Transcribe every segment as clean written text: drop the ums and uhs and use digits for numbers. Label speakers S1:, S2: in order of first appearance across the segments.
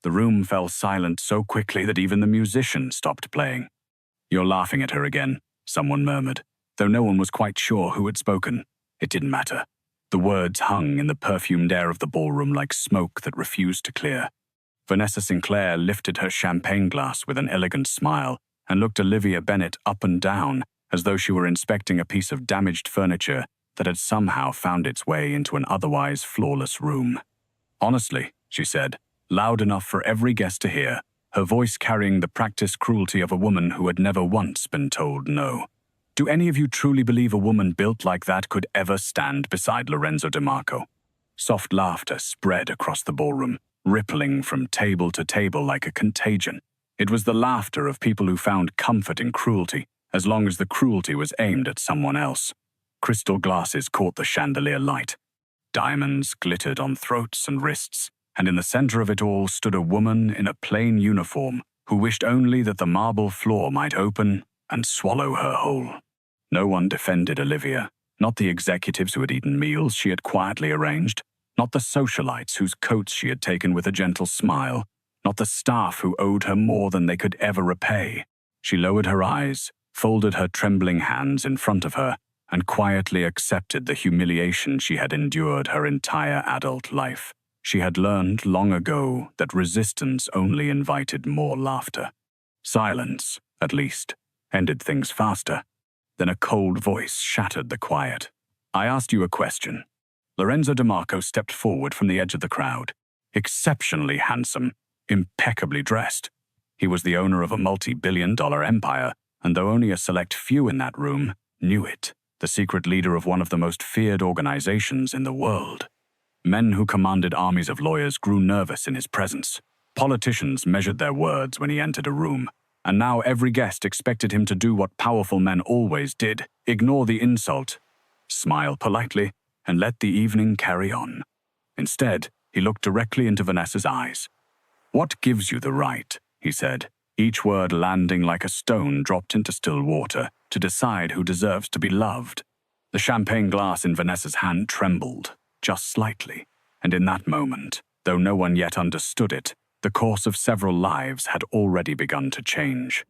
S1: The room fell silent so quickly that even the musician stopped playing. "You're laughing at her again," someone murmured, though no one was quite sure who had spoken. It didn't matter. The words hung in the perfumed air of the ballroom like smoke that refused to clear. Vanessa Sinclair lifted her champagne glass with an elegant smile and looked Olivia Bennet up and down as though she were inspecting a piece of damaged furniture that had somehow found its way into an otherwise flawless room. "Honestly," she said, loud enough for every guest to hear, her voice carrying the practiced cruelty of a woman who had never once been told no. "Do any of you truly believe a woman built like that could ever stand beside Lorenzo DeMarco?" Soft laughter spread across the ballroom, rippling from table to table like a contagion. It was the laughter of people who found comfort in cruelty, as long as the cruelty was aimed at someone else. Crystal glasses caught the chandelier light. Diamonds glittered on throats and wrists, and in the center of it all stood a woman in a plain uniform who wished only that the marble floor might open and swallow her whole. No one defended Olivia, not the executives who had eaten meals she had quietly arranged, not the socialites whose coats she had taken with a gentle smile, not the staff who owed her more than they could ever repay. She lowered her eyes, folded her trembling hands in front of her, and quietly accepted the humiliation she had endured her entire adult life. She had learned long ago that resistance only invited more laughter. Silence, at least, ended things faster. Then a cold voice shattered the quiet. "I asked you a question." Lorenzo DeMarco stepped forward from the edge of the crowd, exceptionally handsome, impeccably dressed. He was the owner of a multi-billion-dollar empire, and though only a select few in that room knew it, the secret leader of one of the most feared organizations in the world. Men who commanded armies of lawyers grew nervous in his presence. Politicians measured their words when he entered a room, and now every guest expected him to do what powerful men always did: ignore the insult, smile politely, and let the evening carry on. Instead, he looked directly into Vanessa's eyes. "What gives you the right," he said, each word landing like a stone dropped into still water, "to decide who deserves to be loved?" The champagne glass in Vanessa's hand trembled, just slightly, and in that moment, though no one yet understood it, the course of several lives had already begun to change.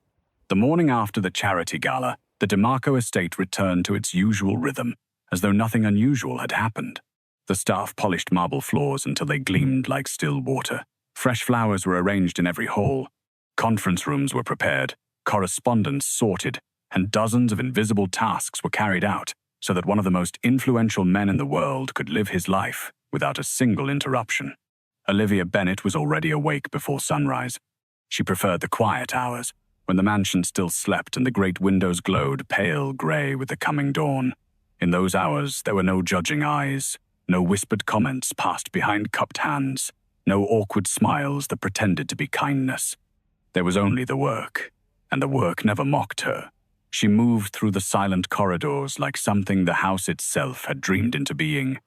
S1: The morning after the charity gala, the DeMarco estate returned to its usual rhythm, as though nothing unusual had happened. The staff polished marble floors until they gleamed like still water. Fresh flowers were arranged in every hall. Conference rooms were prepared, correspondence sorted, and dozens of invisible tasks were carried out so that one of the most influential men in the world could live his life without a single interruption. Olivia Bennet was already awake before sunrise. She preferred the quiet hours, when the mansion still slept and the great windows glowed pale grey with the coming dawn. In those hours, there were no judging eyes, no whispered comments passed behind cupped hands, no awkward smiles that pretended to be kindness. There was only the work, and the work never mocked her. She moved through the silent corridors like something the house itself had dreamed into being.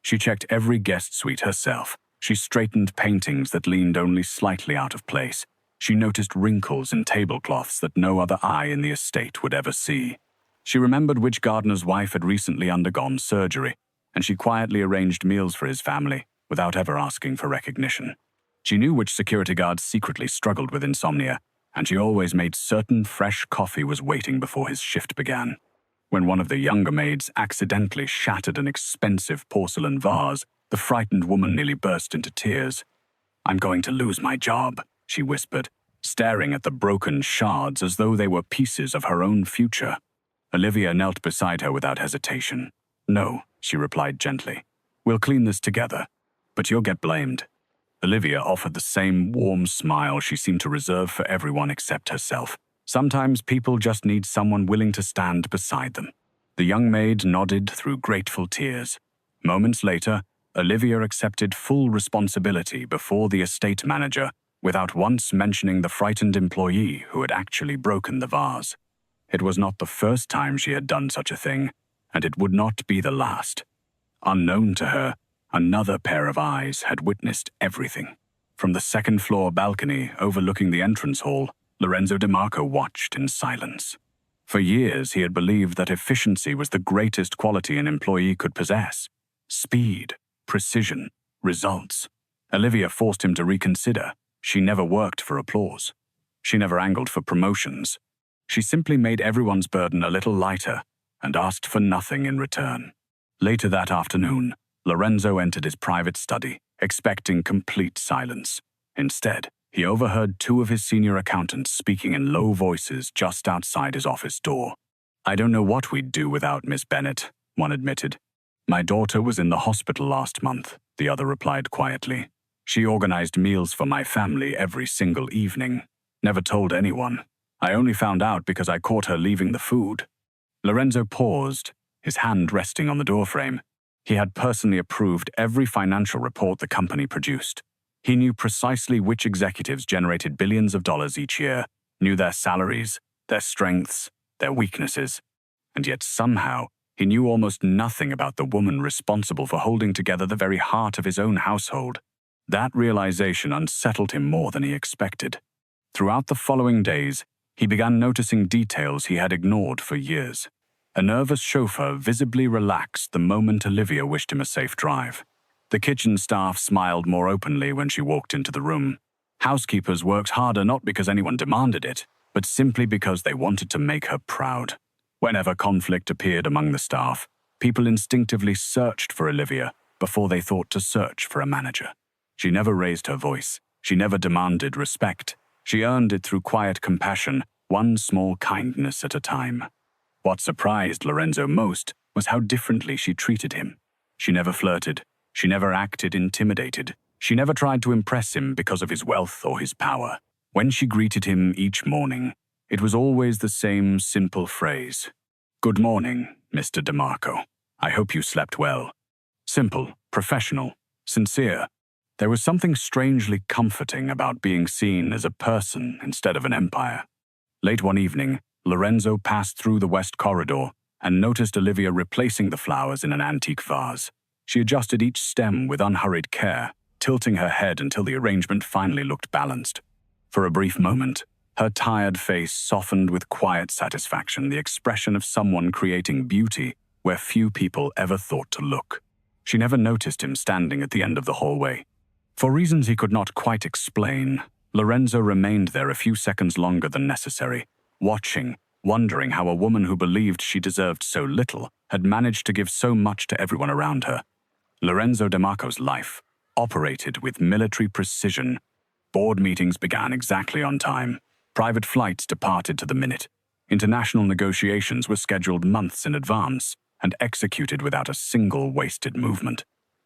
S1: She checked every guest suite herself. She straightened paintings that leaned only slightly out of place. She noticed wrinkles in tablecloths that no other eye in the estate would ever see. She remembered which gardener's wife had recently undergone surgery, and she quietly arranged meals for his family without ever asking for recognition. She knew which security guards secretly struggled with insomnia, and she always made certain fresh coffee was waiting before his shift began. When one of the younger maids accidentally shattered an expensive porcelain vase, the frightened woman nearly burst into tears. "I'm going to lose my job," she whispered, staring at the broken shards as though they were pieces of her own future. Olivia knelt beside her without hesitation. "No," she replied gently. "We'll clean this together, but you'll get blamed." Olivia offered the same warm smile she seemed to reserve for everyone except herself. Sometimes people just need someone willing to stand beside them. The young maid nodded through grateful tears. Moments later, Olivia accepted full responsibility before the estate manager without once mentioning the frightened employee who had actually broken the vase. It was not the first time she had done such a thing, and it would not be the last. Unknown to her, another pair of eyes had witnessed everything. From the second-floor balcony overlooking the entrance hall, Lorenzo DeMarco watched in silence. For years, he had believed that efficiency was the greatest quality an employee could possess. Speed, precision, results. Olivia forced him to reconsider. She never worked for applause. She never angled for promotions. She simply made everyone's burden a little lighter and asked for nothing in return. Later that afternoon, Lorenzo entered his private study, expecting complete silence. Instead, he overheard two of his senior accountants speaking in low voices just outside his office door. "I don't know what we'd do without Miss Bennett," one admitted. "My daughter was in the hospital last month," the other replied quietly. "She organized meals for my family every single evening. Never told anyone. I only found out because I caught her leaving the food." Lorenzo paused, his hand resting on the doorframe. He had personally approved every financial report the company produced. He knew precisely which executives generated billions of dollars each year, knew their salaries, their strengths, their weaknesses. And yet somehow, he knew almost nothing about the woman responsible for holding together the very heart of his own household. That realization unsettled him more than he expected. Throughout the following days, he began noticing details he had ignored for years. A nervous chauffeur visibly relaxed the moment Olivia wished him a safe drive. The kitchen staff smiled more openly when she walked into the room. Housekeepers worked harder not because anyone demanded it, but simply because they wanted to make her proud. Whenever conflict appeared among the staff, people instinctively searched for Olivia before they thought to search for a manager. She never raised her voice. She never demanded respect. She earned it through quiet compassion, one small kindness at a time. What surprised Lorenzo most was how differently she treated him. She never flirted. She never acted intimidated. She never tried to impress him because of his wealth or his power. When she greeted him each morning, it was always the same simple phrase. "Good morning, Mr. DeMarco. I hope you slept well." Simple, professional, sincere. There was something strangely comforting about being seen as a person instead of an empire. Late one evening, Lorenzo passed through the west corridor and noticed Olivia replacing the flowers in an antique vase. She adjusted each stem with unhurried care, tilting her head until the arrangement finally looked balanced. For a brief moment, her tired face softened with quiet satisfaction, the expression of someone creating beauty where few people ever thought to look. She never noticed him standing at the end of the hallway. For reasons he could not quite explain, Lorenzo remained there a few seconds longer than necessary, watching, wondering how a woman who believed she deserved so little had managed to give so much to everyone around her. Lorenzo DeMarco's life operated with military precision. Board meetings began exactly on time. Private flights departed to the minute. International negotiations were scheduled months in advance and executed without a single wasted movement.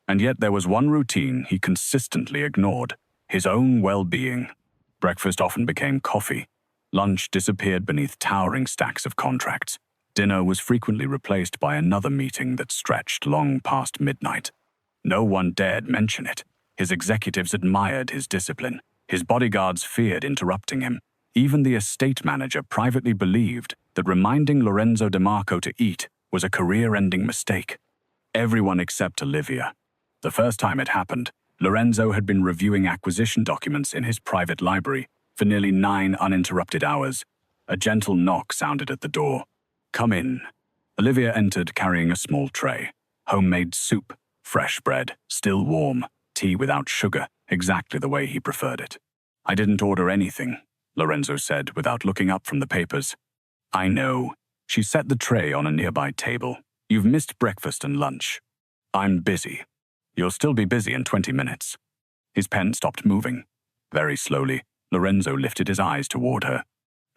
S1: And yet there was one routine he consistently ignored: his own well-being. Breakfast often became coffee. Lunch disappeared beneath towering stacks of contracts. Dinner was frequently replaced by another meeting that stretched long past midnight. No one dared mention it. His executives admired his discipline. His bodyguards feared interrupting him. Even the estate manager privately believed that reminding Lorenzo DeMarco to eat was a career-ending mistake. Everyone except Olivia. The first time it happened, Lorenzo had been reviewing acquisition documents in his private library for nearly 9 uninterrupted hours. A gentle knock sounded at the door. "Come in." Olivia entered carrying a small tray. Homemade soup, fresh bread, still warm, tea without sugar, exactly the way he preferred it. "I didn't order anything," Lorenzo said without looking up from the papers. "I know." She set the tray on a nearby table. "You've missed breakfast and lunch." "I'm busy." "You'll still be busy in 20 minutes. His pen stopped moving. Very slowly, Lorenzo lifted his eyes toward her.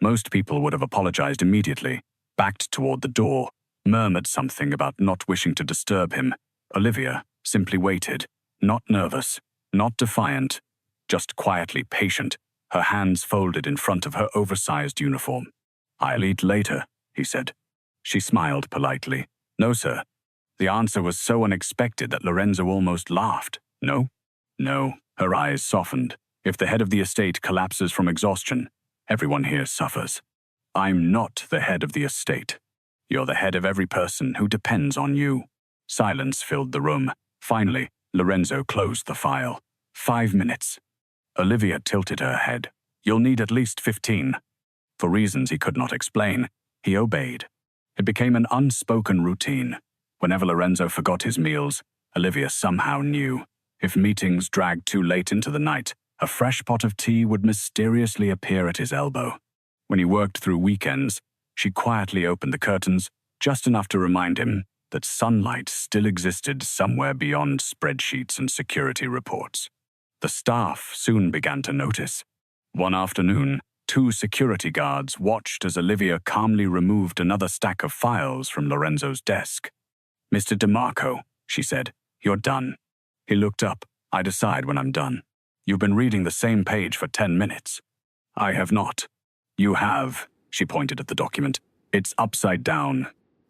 S1: Most people would have apologized immediately, backed toward the door, murmured something about not wishing to disturb him. Olivia simply waited, not nervous, not defiant, just quietly patient, her hands folded in front of her oversized uniform. "I'll eat later," he said. She smiled politely. "No, sir." The answer was so unexpected that Lorenzo almost laughed. "No?" "No." Her eyes softened. "If the head of the estate collapses from exhaustion, everyone here suffers. I'm not the head of the estate. You're the head of every person who depends on you." Silence filled the room. Finally, Lorenzo closed the file. 5 minutes. Olivia tilted her head. "You'll need at least 15. For reasons he could not explain, he obeyed. It became an unspoken routine. Whenever Lorenzo forgot his meals, Olivia somehow knew. If meetings dragged too late into the night, A fresh pot of tea would mysteriously appear at his elbow. When he worked through weekends, she quietly opened the curtains, just enough to remind him that sunlight still existed somewhere beyond spreadsheets and security reports. The staff soon began to notice. One afternoon, 2 security guards watched as Olivia calmly removed another stack of files from Lorenzo's desk. "Mr. DeMarco," she said, "you're done." He looked up. "I decide when I'm done. You've been reading the same page for 10 minutes. "I have not." "You have," she pointed at the document. "It's upside down."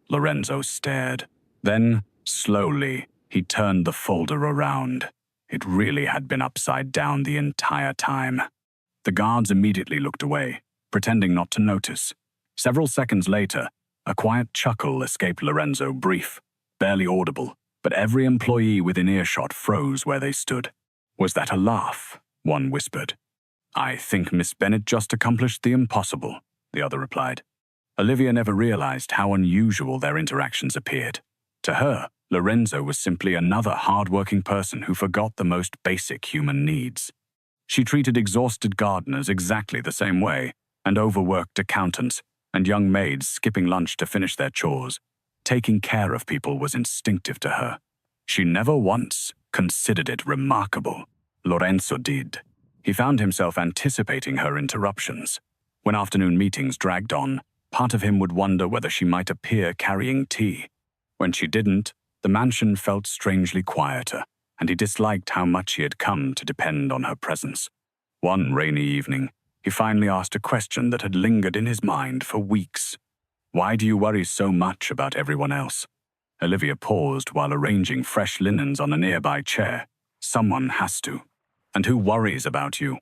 S1: Lorenzo stared. Then, slowly, he turned the folder around. It really had been upside down the entire time. The guards immediately looked away, pretending not to notice. Several seconds later, a quiet chuckle escaped Lorenzo, brief, barely audible, but every employee within earshot froze where they stood. "Was that a laugh?" one whispered. "I think Miss Bennet just accomplished the impossible," the other replied. Olivia never realized how unusual their interactions appeared. To her, Lorenzo was simply another hard-working person who forgot the most basic human needs. She treated exhausted gardeners exactly the same way, and overworked accountants and young maids skipping lunch to finish their chores. Taking care of people was instinctive to her. She never once considered it remarkable. Lorenzo did. He found himself anticipating her interruptions. When afternoon meetings dragged on, part of him would wonder whether she might appear carrying tea. When she didn't, the mansion felt strangely quieter, and he disliked how much he had come to depend on her presence. One rainy evening, he finally asked a question that had lingered in his mind for weeks. "Why do you worry so much about everyone else?" Olivia paused while arranging fresh linens on a nearby chair. "Someone has to. And who worries about you?"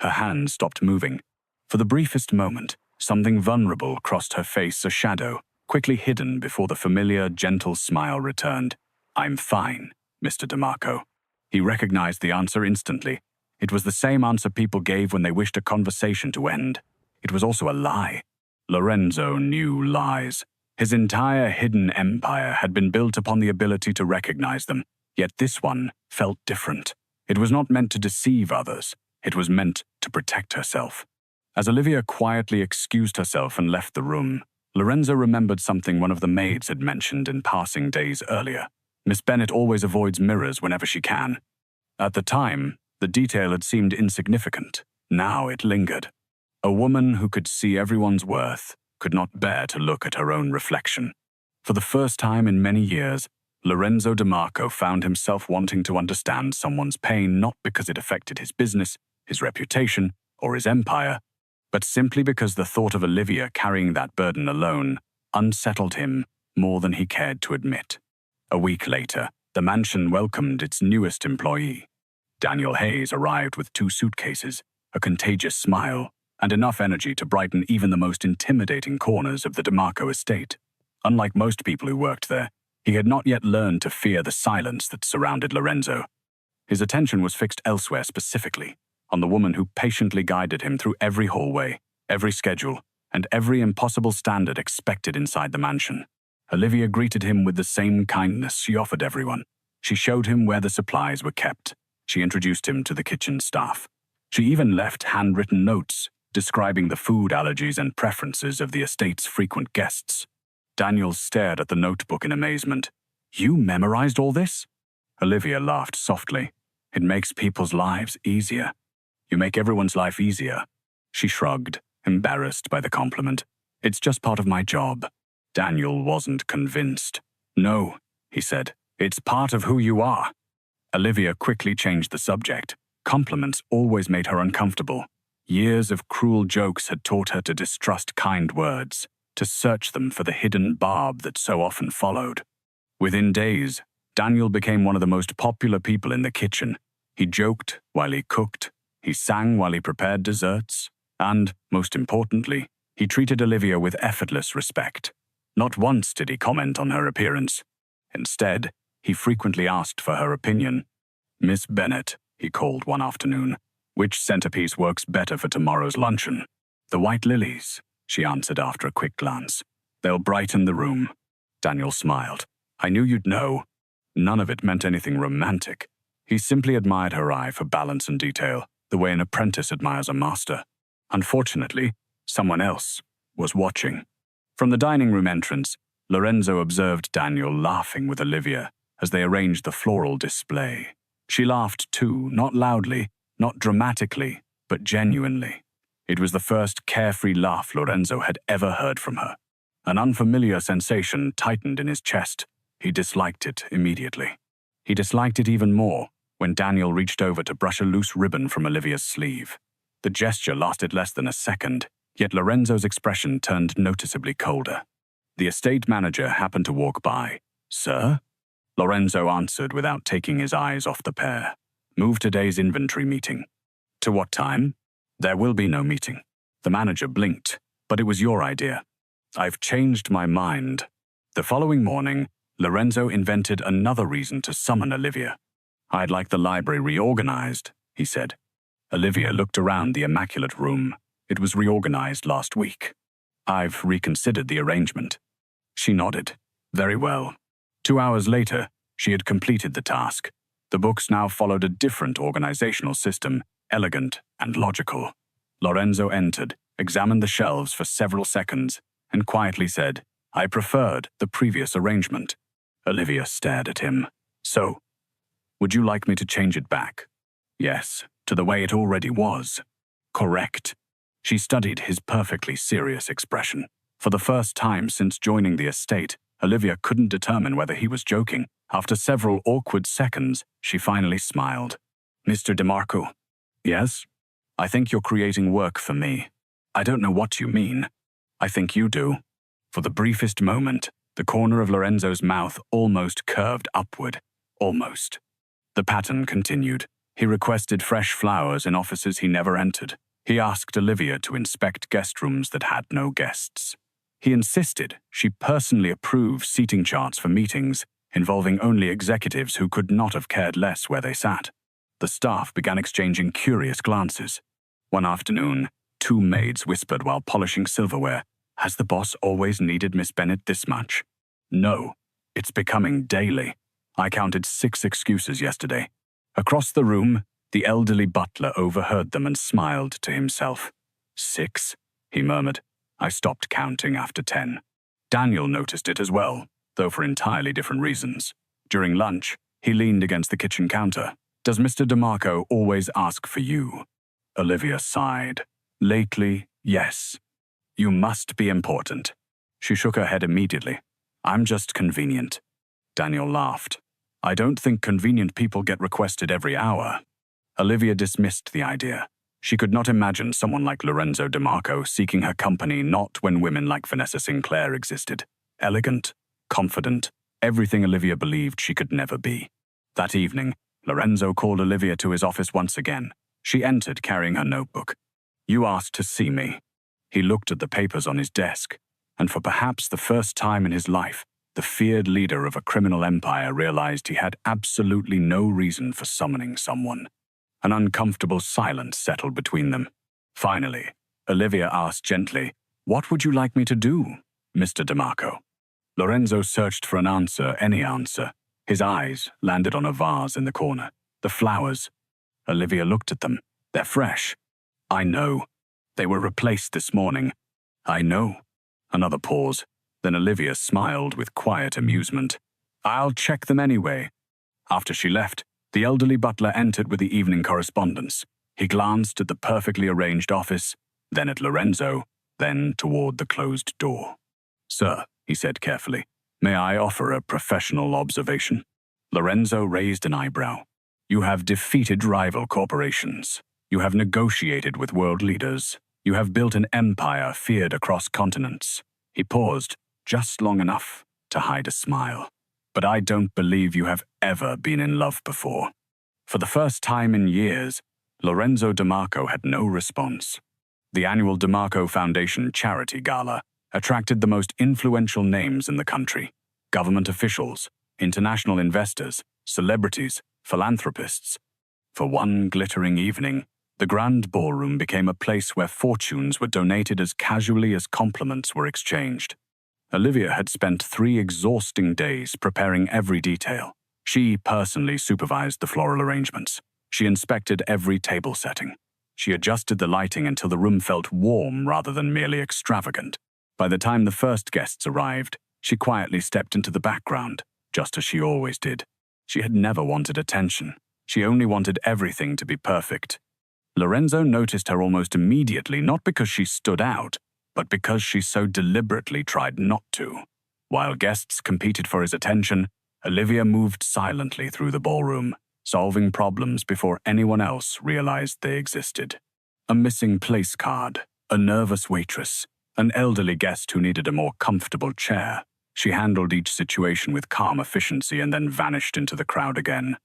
S1: Her hand stopped moving. For the briefest moment, something vulnerable crossed her face, a shadow, quickly hidden before the familiar, gentle smile returned. "I'm fine, Mr. DeMarco." He recognized the answer instantly. It was the same answer people gave when they wished a conversation to end. It was also a lie. Lorenzo knew lies. His entire hidden empire had been built upon the ability to recognize them, yet this one felt different. It was not meant to deceive others. It was meant to protect herself. As Olivia quietly excused herself and left the room, Lorenzo remembered something one of the maids had mentioned in passing days earlier. "Miss Bennet always avoids mirrors whenever she can." At the time, the detail had seemed insignificant. Now it lingered. A woman who could see everyone's worth could not bear to look at her own reflection. For the first time in many years, Lorenzo DeMarco found himself wanting to understand someone's pain not because it affected his business, his reputation, or his empire, but simply because the thought of Olivia carrying that burden alone unsettled him more than he cared to admit. A week later, the mansion welcomed its newest employee. Daniel Hayes arrived with 2 suitcases, a contagious smile, and enough energy to brighten even the most intimidating corners of the DeMarco estate. Unlike most people who worked there, he had not yet learned to fear the silence that surrounded Lorenzo. His attention was fixed elsewhere, specifically on the woman who patiently guided him through every hallway, every schedule, and every impossible standard expected inside the mansion. Olivia greeted him with the same kindness she offered everyone. She showed him where the supplies were kept. She introduced him to the kitchen staff. She even left handwritten notes describing the food allergies and preferences of the estate's frequent guests. Daniel stared at the notebook in amazement. "You memorized all this?" Olivia laughed softly. "It makes people's lives easier." "You make everyone's life easier." She shrugged, embarrassed by the compliment. "It's just part of my job." Daniel wasn't convinced. "No," he said, "it's part of who you are." Olivia quickly changed the subject. Compliments always made her uncomfortable. Years of cruel jokes had taught her to distrust kind words, to search them for the hidden barb that so often followed. Within days, Daniel became one of the most popular people in the kitchen. He joked while he cooked, he sang while he prepared desserts, and, most importantly, he treated Olivia with effortless respect. Not once did he comment on her appearance. Instead, he frequently asked for her opinion. "Miss Bennet," he called one afternoon, "which centerpiece works better for tomorrow's luncheon?" "The white lilies," she answered after a quick glance. "They'll brighten the room." Daniel smiled. "I knew you'd know." None of it meant anything romantic. He simply admired her eye for balance and detail, the the way an apprentice admires a master. Unfortunately, someone else was watching. From the dining room entrance, Lorenzo observed Daniel laughing with Olivia as they arranged the floral display. She laughed too, not loudly, not dramatically, but genuinely. It was the first carefree laugh Lorenzo had ever heard from her. An unfamiliar sensation tightened in his chest. He disliked it immediately. He disliked it even more when Daniel reached over to brush a loose ribbon from Olivia's sleeve. The gesture lasted less than a second, yet Lorenzo's expression turned noticeably colder. The estate manager happened to walk by. "Sir?" Lorenzo answered without taking his eyes off the pair. "Move today's inventory meeting." "To what time?" "There will be no meeting." The manager blinked. "But it was your idea." "I've changed my mind." The following morning, Lorenzo invented another reason to summon Olivia. "I'd like the library reorganized," he said. Olivia looked around the immaculate room. It was reorganized last week. "I've reconsidered the arrangement." She nodded. "Very well." 2 hours later, she had completed the task. The books now followed a different organizational system, elegant and logical. Lorenzo entered, examined the shelves for several seconds, and quietly said, "I preferred the previous arrangement." Olivia stared at him. "So, would you like me to change it back?" "Yes, to the way it already was." "Correct." She studied his perfectly serious expression. For the first time since joining the estate, Olivia couldn't determine whether he was joking. After several awkward seconds, she finally smiled. "Mr. DeMarco." "Yes?" "I think you're creating work for me." "I don't know what you mean." "I think you do." For the briefest moment, the corner of Lorenzo's mouth almost curved upward. Almost. The pattern continued. He requested fresh flowers in offices he never entered. He asked Olivia to inspect guest rooms that had no guests. He insisted she personally approve seating charts for meetings involving only executives who could not have cared less where they sat. The staff began exchanging curious glances. One afternoon, 2 maids whispered while polishing silverware, "Has the boss always needed Miss Bennet this much?" "No, it's becoming daily." I counted 6 excuses yesterday. Across the room, the elderly butler overheard them and smiled to himself. 6, he murmured. I stopped counting after 10. Daniel noticed it as well, though for entirely different reasons. During lunch, he leaned against the kitchen counter. "Does Mr. DeMarco always ask for you?" Olivia sighed. "Lately, yes." "You must be important." She shook her head immediately. "I'm just convenient." Daniel laughed. "I don't think convenient people get requested every hour." Olivia dismissed the idea. She could not imagine someone like Lorenzo DeMarco seeking her company not when women like Vanessa Sinclair existed. Elegant, confident, everything Olivia believed she could never be. That evening, Lorenzo called Olivia to his office once again. She entered carrying her notebook. "You asked to see me." He looked at the papers on his desk, and for perhaps the first time in his life, the feared leader of a criminal empire realized he had absolutely no reason for summoning someone. An uncomfortable silence settled between them. Finally, Olivia asked gently, "What would you like me to do, Mr. DeMarco?" Lorenzo searched for an answer, any answer. His eyes landed on a vase in the corner. The flowers. Olivia looked at them. "They're fresh." "I know. They were replaced this morning." "I know." Another pause. Then Olivia smiled with quiet amusement. "I'll check them anyway." After she left, the elderly butler entered with the evening correspondence. He glanced at the perfectly arranged office, then at Lorenzo, then toward the closed door. "Sir," he said carefully, "may I offer a professional observation?" Lorenzo raised an eyebrow. "You have defeated rival corporations. You have negotiated with world leaders. You have built an empire feared across continents." He paused, just long enough to hide a smile. "But I don't believe you have ever been in love before." For the first time in years, Lorenzo DeMarco had no response. The annual DeMarco Foundation Charity Gala attracted the most influential names in the country: government officials, international investors, celebrities, philanthropists. For one glittering evening, the grand ballroom became a place where fortunes were donated as casually as compliments were exchanged. Olivia had spent 3 exhausting days preparing every detail. She personally supervised the floral arrangements. She inspected every table setting. She adjusted the lighting until the room felt warm rather than merely extravagant. By the time the first guests arrived, she quietly stepped into the background, just as she always did. She had never wanted attention. She only wanted everything to be perfect. Lorenzo noticed her almost immediately, not because she stood out, but because she so deliberately tried not to. While guests competed for his attention, Olivia moved silently through the ballroom, solving problems before anyone else realized they existed. A missing place card, a nervous waitress, an elderly guest who needed a more comfortable chair. She handled each situation with calm efficiency and then vanished into the crowd again.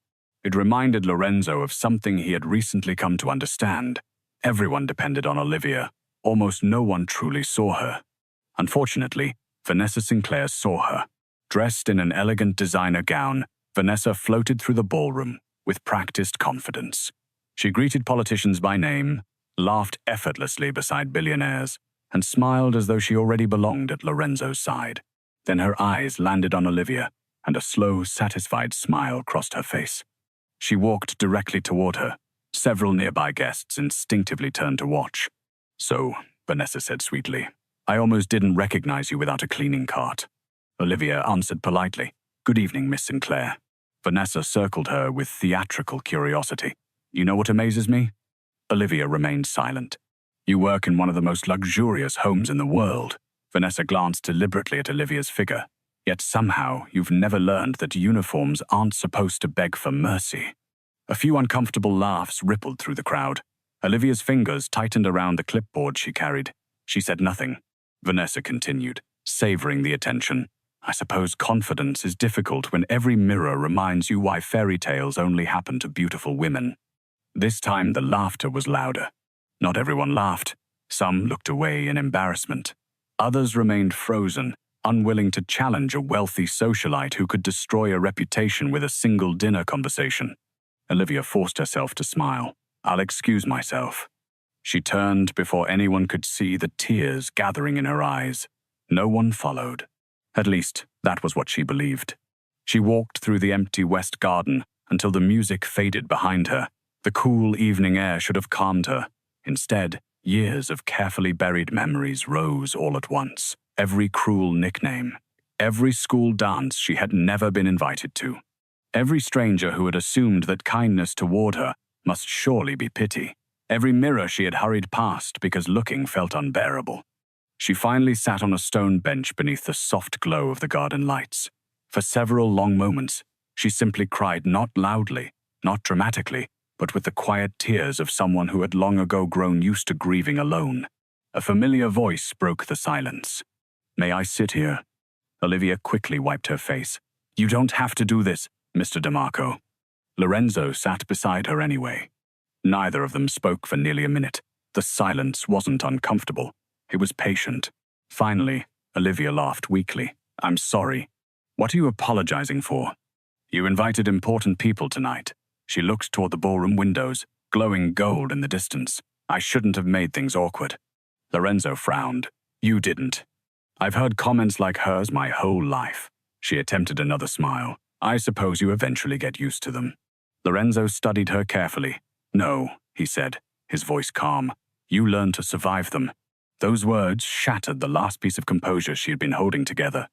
S1: It reminded Lorenzo of something he had recently come to understand. Everyone depended on Olivia. Almost no one truly saw her. Unfortunately, Vanessa Sinclair saw her. Dressed in an elegant designer gown, Vanessa floated through the ballroom with practiced confidence. She greeted politicians by name, laughed effortlessly beside billionaires, and smiled as though she already belonged at Lorenzo's side. Then her eyes landed on Olivia, and a slow, satisfied smile crossed her face. She walked directly toward her. Several nearby guests instinctively turned to watch. "So," Vanessa said sweetly, "I almost didn't recognize you without a cleaning cart." Olivia answered politely, "Good evening, Miss Sinclair." Vanessa circled her with theatrical curiosity. "You know what amazes me?" Olivia remained silent. "You work in one of the most luxurious homes in the world." Vanessa glanced deliberately at Olivia's figure. "Yet somehow you've never learned that uniforms aren't supposed to beg for mercy." A few uncomfortable laughs rippled through the crowd. Olivia's fingers tightened around the clipboard she carried. She said nothing. Vanessa continued, savoring the attention. "I suppose confidence is difficult when every mirror reminds you why fairy tales only happen to beautiful women." This time the laughter was louder. Not everyone laughed. Some looked away in embarrassment. Others remained frozen, unwilling to challenge a wealthy socialite who could destroy a reputation with a single dinner conversation. Olivia forced herself to smile. "I'll excuse myself." She turned before anyone could see the tears gathering in her eyes. No one followed. At least, that was what she believed. She walked through the empty West Garden until the music faded behind her. The cool evening air should have calmed her. Instead, years of carefully buried memories rose all at once. Every cruel nickname. Every school dance she had never been invited to. Every stranger who had assumed that kindness toward her must surely be pity. Every mirror she had hurried past because looking felt unbearable. She finally sat on a stone bench beneath the soft glow of the garden lights. For several long moments, she simply cried, not loudly, not dramatically, but with the quiet tears of someone who had long ago grown used to grieving alone. A familiar voice broke the silence. "May I sit here?" Olivia quickly wiped her face. "You don't have to do this, Mr. DeMarco." Lorenzo sat beside her anyway. Neither of them spoke for nearly a minute. The silence wasn't uncomfortable. It was patient. Finally, Olivia laughed weakly. "I'm sorry. What are you apologizing for?" "You invited important people tonight." She looked toward the ballroom windows, glowing gold in the distance. "I shouldn't have made things awkward." Lorenzo frowned. "You didn't. I've heard comments like hers my whole life." She attempted another smile. "I suppose you eventually get used to them." Lorenzo studied her carefully. "No," he said, his voice calm. "You learn to survive them." Those words shattered the last piece of composure she had been holding together.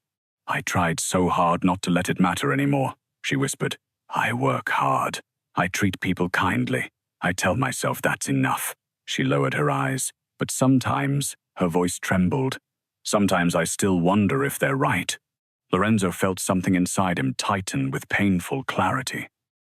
S1: "I tried so hard not to let it matter anymore," she whispered. "I work hard. I treat people kindly. I tell myself that's enough." She lowered her eyes, but sometimes her voice trembled. "Sometimes I still wonder if they're right." Lorenzo felt something inside him tighten with painful clarity.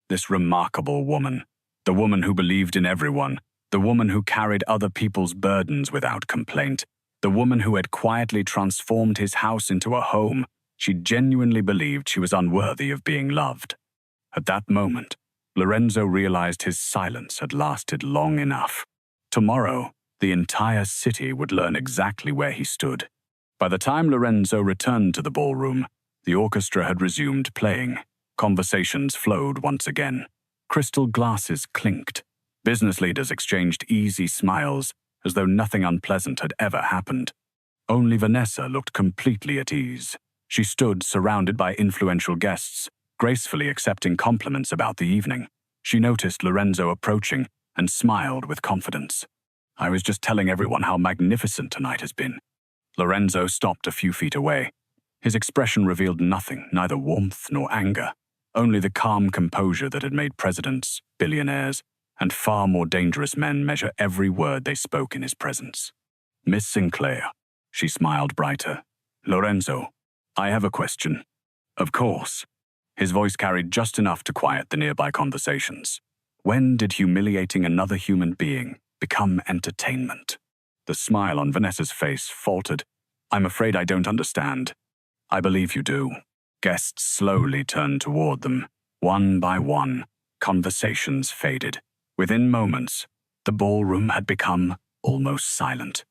S1: This remarkable woman, the woman who believed in everyone, the woman who carried other people's burdens without complaint, the woman who had quietly transformed his house into a home, she genuinely believed she was unworthy of being loved. At that moment, Lorenzo realized his silence had lasted long enough. Tomorrow, the entire city would learn exactly where he stood. By the time Lorenzo returned to the ballroom, the orchestra had resumed playing. Conversations flowed once again. Crystal glasses clinked. Business leaders exchanged easy smiles, as though nothing unpleasant had ever happened. Only Vanessa looked completely at ease. She stood surrounded by influential guests, gracefully accepting compliments about the evening. She noticed Lorenzo approaching and smiled with confidence. I was just telling everyone how magnificent tonight has been. Lorenzo stopped a few feet away. His expression revealed nothing, neither warmth nor anger, only the calm composure that had made presidents, billionaires, and far more dangerous men measure every word they spoke in his presence. Miss Sinclair, she smiled brighter. Lorenzo, I have a question. Of course. His voice carried just enough to quiet the nearby conversations. When did humiliating another human being become entertainment? The smile on Vanessa's face faltered. I'm afraid I don't understand. I believe you do. Guests slowly turned toward them. One by one, conversations faded. Within moments, the ballroom had become almost silent.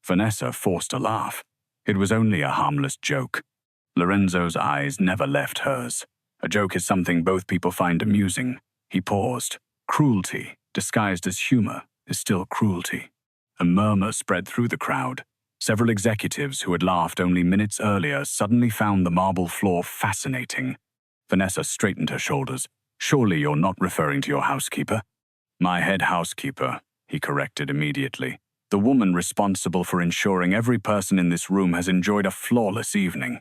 S1: Vanessa forced a laugh. It was only a harmless joke. Lorenzo's eyes never left hers. A joke is something both people find amusing. He paused. Cruelty, disguised as humor, is still cruelty. A murmur spread through the crowd. Several executives who had laughed only minutes earlier suddenly found the marble floor fascinating. Vanessa straightened her shoulders. Surely you're not referring to your housekeeper? My head housekeeper, he corrected immediately. The woman responsible for ensuring every person in this room has enjoyed a flawless evening.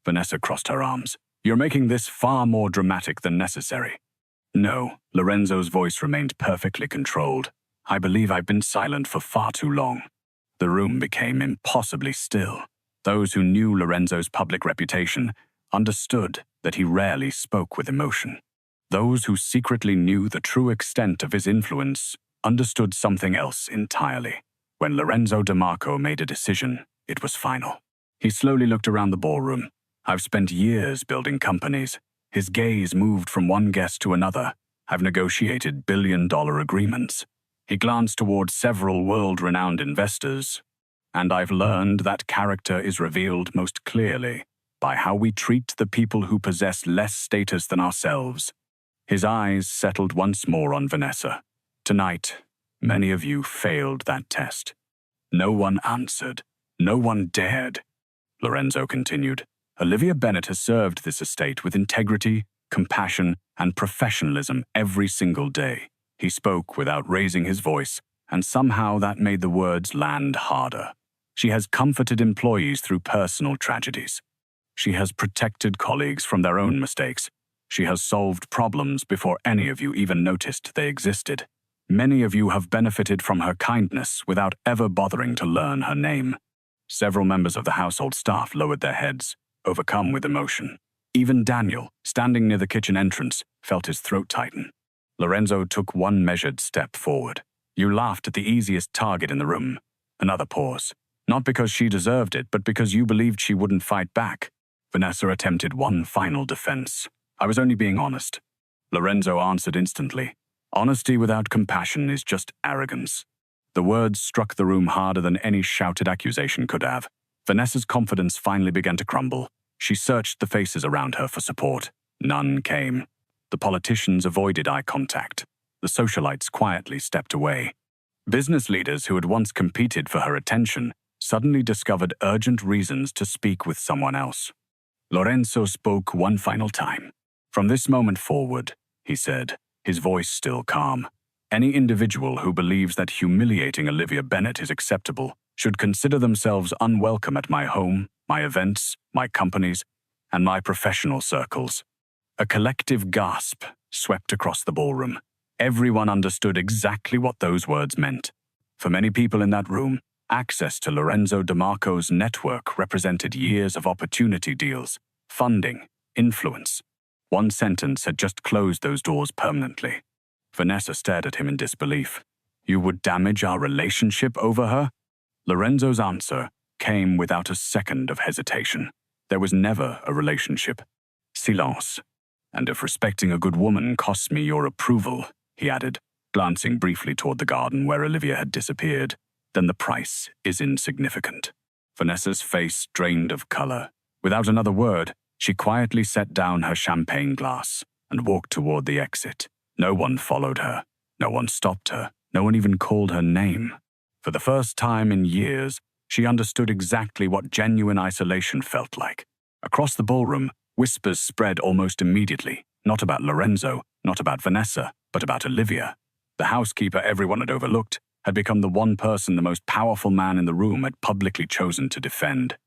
S1: Vanessa crossed her arms. You're making this far more dramatic than necessary. No, Lorenzo's voice remained perfectly controlled. I believe I've been silent for far too long. The room became impossibly still. Those who knew Lorenzo's public reputation understood that he rarely spoke with emotion. Those who secretly knew the true extent of his influence understood something else entirely. When Lorenzo DeMarco made a decision, it was final. He slowly looked around the ballroom. I've spent years building companies. His gaze moved from one guest to another. I've negotiated billion-dollar agreements. He glanced toward several world-renowned investors. And I've learned that character is revealed most clearly by how we treat the people who possess less status than ourselves. His eyes settled once more on Vanessa. Tonight, many of you failed that test. No one answered. No one dared. Lorenzo continued. Olivia Bennet has served this estate with integrity, compassion, and professionalism every single day. He spoke without raising his voice, and somehow that made the words land harder. She has comforted employees through personal tragedies. She has protected colleagues from their own mistakes. She has solved problems before any of you even noticed they existed. Many of you have benefited from her kindness without ever bothering to learn her name. Several members of the household staff lowered their heads, overcome with emotion. Even Daniel, standing near the kitchen entrance, felt his throat tighten. Lorenzo took one measured step forward. You laughed at the easiest target in the room. Another pause. Not because she deserved it, but because you believed she wouldn't fight back. Vanessa attempted one final defense. I was only being honest. Lorenzo answered instantly. Honesty without compassion is just arrogance. The words struck the room harder than any shouted accusation could have. Vanessa's confidence finally began to crumble. She searched the faces around her for support. None came. The politicians avoided eye contact. The socialites quietly stepped away. Business leaders who had once competed for her attention suddenly discovered urgent reasons to speak with someone else. Lorenzo spoke one final time. From this moment forward, he said, his voice still calm, any individual who believes that humiliating Olivia Bennet is acceptable should consider themselves unwelcome at my home, my events, my companies, and my professional circles. A collective gasp swept across the ballroom. Everyone understood exactly what those words meant. For many people in that room, access to Lorenzo DeMarco's network represented years of opportunity deals, funding, influence. One sentence had just closed those doors permanently. Vanessa stared at him in disbelief. You would damage our relationship over her? Lorenzo's answer came without a second of hesitation. There was never a relationship. Silence. And if respecting a good woman costs me your approval, he added, glancing briefly toward the garden where Olivia had disappeared, then the price is insignificant. Vanessa's face drained of color. Without another word, she quietly set down her champagne glass and walked toward the exit. No one followed her. No one stopped her. No one even called her name. For the first time in years, she understood exactly what genuine isolation felt like. Across the ballroom, whispers spread almost immediately, not about Lorenzo, not about Vanessa, but about Olivia. The housekeeper everyone had overlooked had become the one person the most powerful man in the room had publicly chosen to defend.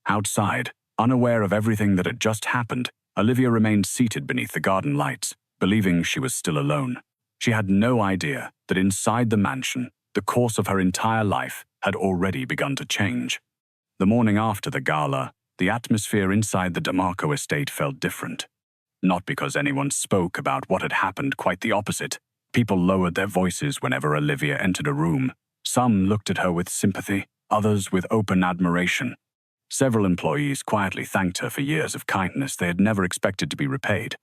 S1: Outside, unaware of everything that had just happened, Olivia remained seated beneath the garden lights, believing she was still alone. She had no idea that inside the mansion, the course of her entire life had already begun to change. The morning after the gala, the atmosphere inside the DeMarco estate felt different. Not because anyone spoke about what had happened, quite the opposite. People lowered their voices whenever Olivia entered a room. Some looked at her with sympathy, others with open admiration. Several employees quietly thanked her for years of kindness they had never expected to be repaid.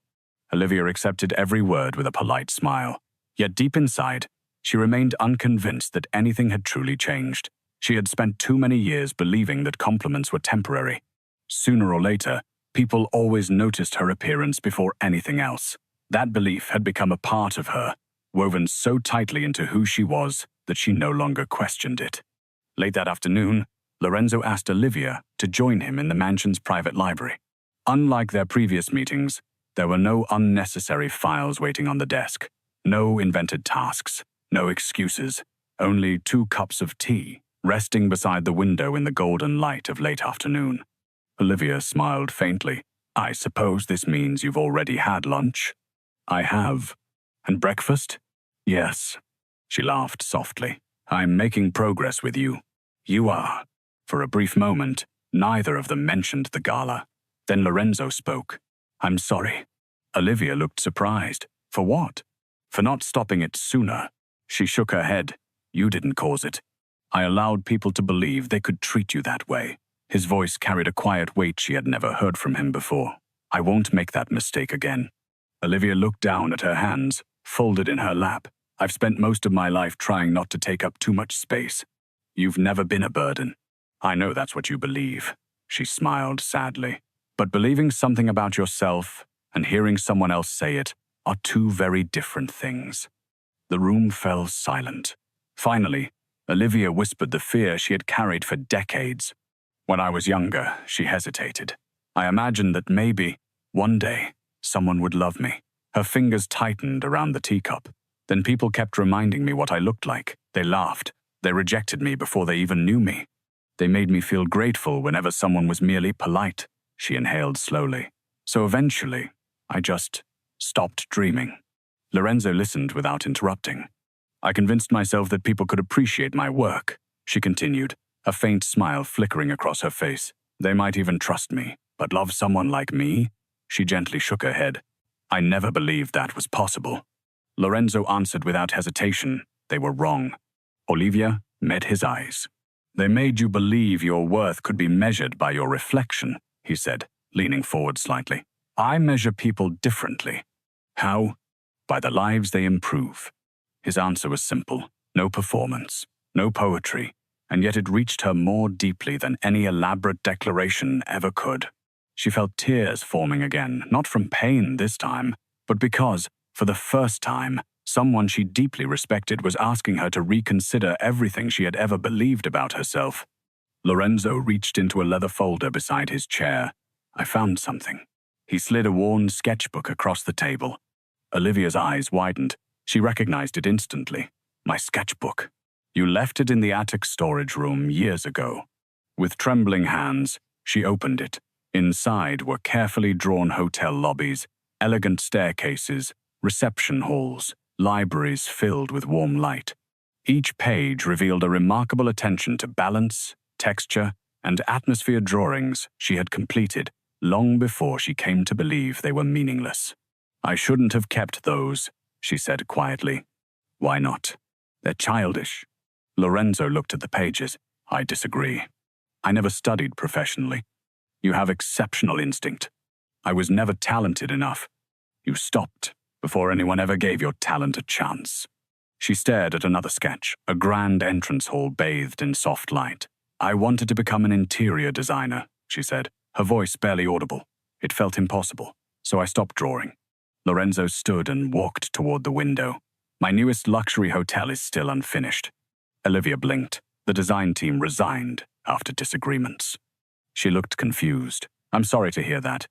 S1: Olivia accepted every word with a polite smile. Yet deep inside, she remained unconvinced that anything had truly changed. She had spent too many years believing that compliments were temporary. Sooner or later, people always noticed her appearance before anything else. That belief had become a part of her, woven so tightly into who she was that she no longer questioned it. Late that afternoon, Lorenzo asked Olivia to join him in the mansion's private library. Unlike their previous meetings, there were no unnecessary files waiting on the desk, no invented tasks, no excuses, only 2 cups of tea resting beside the window in the golden light of late afternoon. Olivia smiled faintly. "I suppose this means you've already had lunch?" "I have." "And breakfast?" "Yes." She laughed softly. "I'm making progress with you." "You are." For a brief moment, neither of them mentioned the gala. Then Lorenzo spoke. "I'm sorry." Olivia looked surprised. "For what?" "For not stopping it sooner." She shook her head. "You didn't cause it. I allowed people to believe they could treat you that way." His voice carried a quiet weight she had never heard from him before. "I won't make that mistake again." Olivia looked down at her hands, folded in her lap. "I've spent most of my life trying not to take up too much space. You've never been a burden." "I know that's what you believe." She smiled sadly. "But believing something about yourself and hearing someone else say it are 2 very different things." The room fell silent. Finally, Olivia whispered the fear she had carried for decades. "When I was younger," she hesitated, "I imagined that maybe, one day, someone would love me." Her fingers tightened around the teacup. "Then people kept reminding me what I looked like. They laughed. They rejected me before they even knew me. They made me feel grateful whenever someone was merely polite." She inhaled slowly. "So eventually, I just stopped dreaming." Lorenzo listened without interrupting. "I convinced myself that people could appreciate my work," she continued, a faint smile flickering across her face. "They might even trust me, but love someone like me?" She gently shook her head. "I never believed that was possible." Lorenzo answered without hesitation. They were wrong. Olivia met his eyes. "They made you believe your worth could be measured by your reflection," he said, leaning forward slightly. "I measure people differently." "How?" "By the lives they improve." His answer was simple. No performance, no poetry, and yet it reached her more deeply than any elaborate declaration ever could. She felt tears forming again, not from pain this time, but because, for the first time, someone she deeply respected was asking her to reconsider everything she had ever believed about herself. Lorenzo reached into a leather folder beside his chair. "I found something." He slid a worn sketchbook across the table. Olivia's eyes widened. She recognized it instantly. "My sketchbook. You left it in the attic storage room years ago." With trembling hands, she opened it. Inside were carefully drawn hotel lobbies, elegant staircases, reception halls, libraries filled with warm light. Each page revealed a remarkable attention to balance, texture, and atmosphere drawings she had completed long before she came to believe they were meaningless. "I shouldn't have kept those," she said quietly. "Why not?" "They're childish." Lorenzo looked at the pages. "I disagree. I never studied professionally. You have exceptional instinct. I was never talented enough. You stopped before anyone ever gave your talent a chance." She stared at another sketch, a grand entrance hall bathed in soft light. "I wanted to become an interior designer," she said, her voice barely audible. "It felt impossible, so I stopped drawing." Lorenzo stood and walked toward the window. "My newest luxury hotel is still unfinished." Olivia blinked. The design team resigned after disagreements. She looked confused. "I'm sorry to hear that.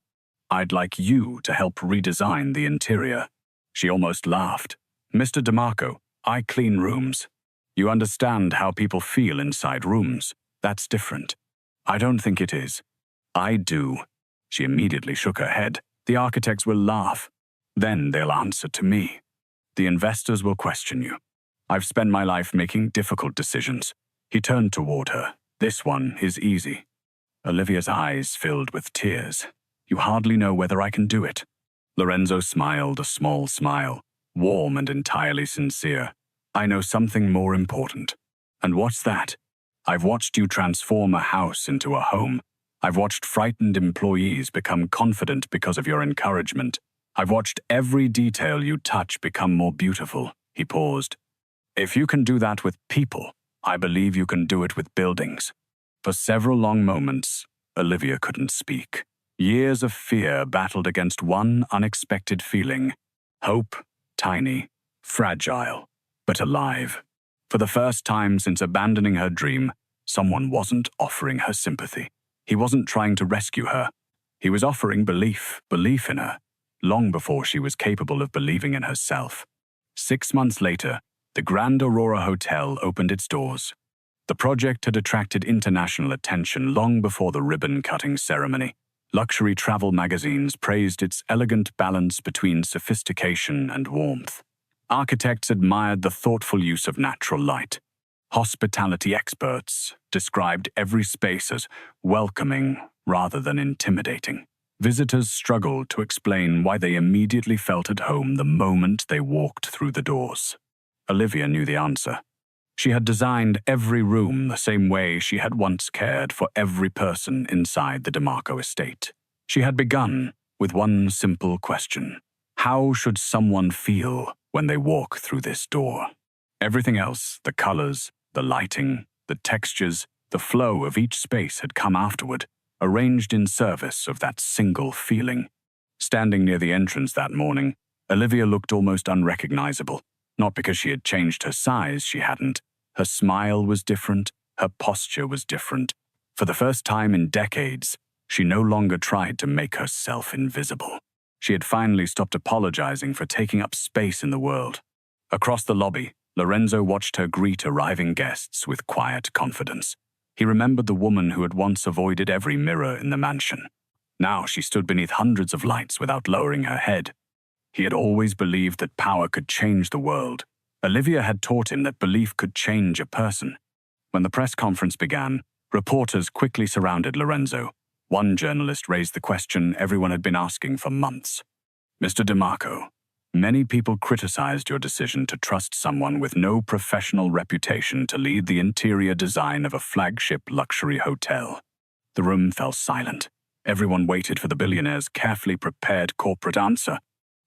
S1: I'd like you to help redesign the interior." She almost laughed. "Mr. DeMarco, I clean rooms. You understand how people feel inside rooms. That's different. I don't think it is. I do. She immediately shook her head. The architects will laugh. Then they'll answer to me. The investors will question you. I've spent my life making difficult decisions. He turned toward her. This one is easy. Olivia's eyes filled with tears. You hardly know whether I can do it. Lorenzo smiled a small smile, warm and entirely sincere. I know something more important. And what's that? I've watched you transform a house into a home. I've watched frightened employees become confident because of your encouragement. I've watched every detail you touch become more beautiful. He paused. If you can do that with people, I believe you can do it with buildings. For several long moments, Olivia couldn't speak. Years of fear battled against one unexpected feeling. Hope, tiny, fragile, but alive. For the first time since abandoning her dream, someone wasn't offering her sympathy. He wasn't trying to rescue her. He was offering belief in her, long before she was capable of believing in herself. 6 months later, the Grand Aurora Hotel opened its doors. The project had attracted international attention long before the ribbon-cutting ceremony. Luxury travel magazines praised its elegant balance between sophistication and warmth. Architects admired the thoughtful use of natural light. Hospitality experts described every space as welcoming rather than intimidating. Visitors struggled to explain why they immediately felt at home the moment they walked through the doors. Olivia knew the answer. She had designed every room the same way she had once cared for every person inside the DeMarco estate. She had begun with one simple question. How should someone feel when they walk through this door? Everything else, the colors, the lighting, the textures, the flow of each space had come afterward, arranged in service of that single feeling. Standing near the entrance that morning, Olivia looked almost unrecognizable. Not because she had changed her size, she hadn't. Her smile was different, her posture was different. For the first time in decades, she no longer tried to make herself invisible. She had finally stopped apologizing for taking up space in the world. Across the lobby, Lorenzo watched her greet arriving guests with quiet confidence. He remembered the woman who had once avoided every mirror in the mansion. Now she stood beneath hundreds of lights without lowering her head. He had always believed that power could change the world. Olivia had taught him that belief could change a person. When the press conference began, reporters quickly surrounded Lorenzo. One journalist raised the question everyone had been asking for months. Mr. DeMarco, many people criticized your decision to trust someone with no professional reputation to lead the interior design of a flagship luxury hotel. The room fell silent. Everyone waited for the billionaire's carefully prepared corporate answer.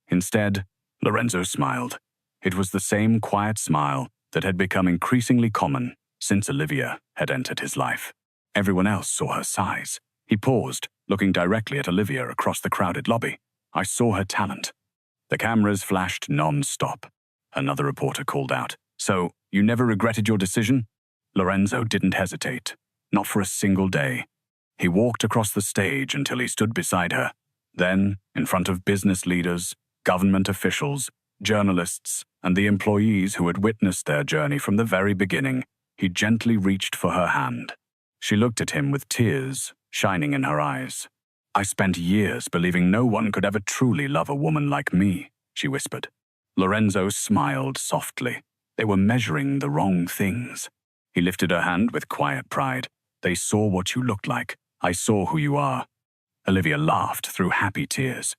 S1: Instead, Lorenzo smiled. It was the same quiet smile that had become increasingly common since Olivia had entered his life. Everyone else saw her size. He paused, looking directly at Olivia across the crowded lobby. I saw her talent. The cameras flashed non-stop. Another reporter called out, So, you never regretted your decision? Lorenzo didn't hesitate, not for a single day. He walked across the stage until he stood beside her. Then, in front of business leaders, government officials, journalists, and the employees who had witnessed their journey from the very beginning, he gently reached for her hand. She looked at him with tears shining in her eyes. I spent years believing no one could ever truly love a woman like me, she whispered. Lorenzo smiled softly. They were measuring the wrong things. He lifted her hand with quiet pride. They saw what you looked like. I saw who you are. Olivia laughed through happy tears.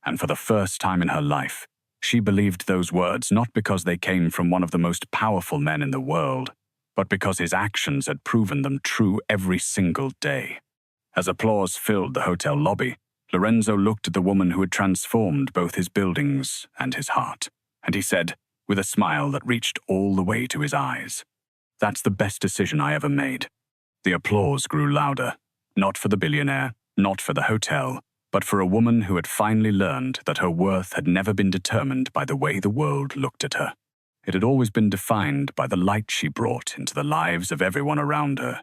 S1: And for the first time in her life, she believed those words not because they came from one of the most powerful men in the world, but because his actions had proven them true every single day. As applause filled the hotel lobby, Lorenzo looked at the woman who had transformed both his buildings and his heart, and he said, with a smile that reached all the way to his eyes, That's the best decision I ever made. The applause grew louder, not for the billionaire, not for the hotel, but for a woman who had finally learned that her worth had never been determined by the way the world looked at her. It had always been defined by the light she brought into the lives of everyone around her.